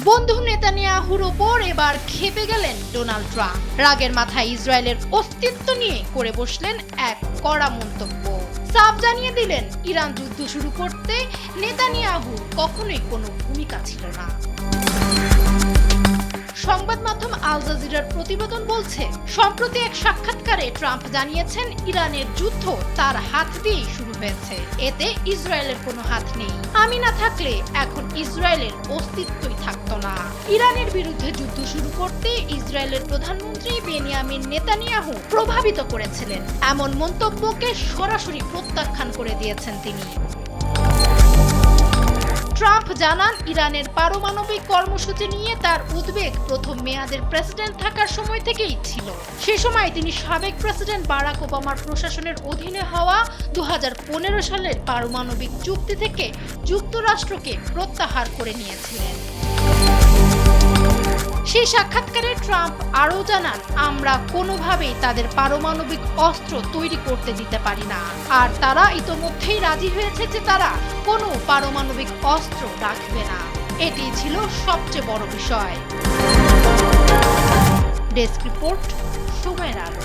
বন্ধু নেতানিয়াহুর ওপর এবার ক্ষেপে গেলেন ডোনাল্ড ট্রাম্প। রাগের মাথায় ইসরায়েলের অস্তিত্ব নিয়ে করে বসলেন এক কড়া মন্তব্য। সাফ জানিয়ে দিলেন, ইরান যুদ্ধ শুরু করতে নেতানিয়াহুর কখনোই কোনো ভূমিকা ছিল না। সংবাদ মাধ্যম আল জাজিরার প্রতিবেদন বলছে, সম্প্রতি এক সাক্ষাৎকারে ট্রাম্প জানিয়েছেন ইরানের যুদ্ধ তার হাত দিয়েই শুরু হয়েছে, এতে ইসরায়েলের কোনো হাত নেই। আমি না থাকলে এখন ইসরায়েলের অস্তিত্বই থাকতো না। ইরানের বিরুদ্ধে যুদ্ধ শুরু করতে ইসরায়েলের প্রধানমন্ত্রী বেনিয়ামিন নেতানিয়াহু প্রভাবিত করেছিলেন, এমন মন্তব্যকে সরাসরি প্রত্যাখ্যান করে দিয়েছেন তিনি। ট্রাম্প জানান, ইরানের পারমাণবিক কর্মসূচি নিয়ে তার উদ্বেগ প্রথম মেয়াদের প্রেসিডেন্ট থাকার সময় থেকেই ছিল। সে সময় তিনি সাবেক প্রেসিডেন্ট বারাক ওবামার প্রশাসনের অধীনে হওয়া 2015 সালের পারমাণবিক চুক্তি থেকে যুক্তরাষ্ট্রকে প্রত্যাহার করে নিয়েছিলেন। সেই সাক্ষাৎকারে ট্রাম্প আরও জানান, আমরা কোনোভাবেই তাদের পারমাণবিক অস্ত্র তৈরি করতে দিতে পারি না, আর তারা ইতোমধ্যেই রাজি হয়েছে যে তারা কোনো পারমাণবিক অস্ত্র রাখবে না। এটি ছিল সবচেয়ে বড় বিষয়। ডেস্ক রিপোর্ট, সময়ের আলো।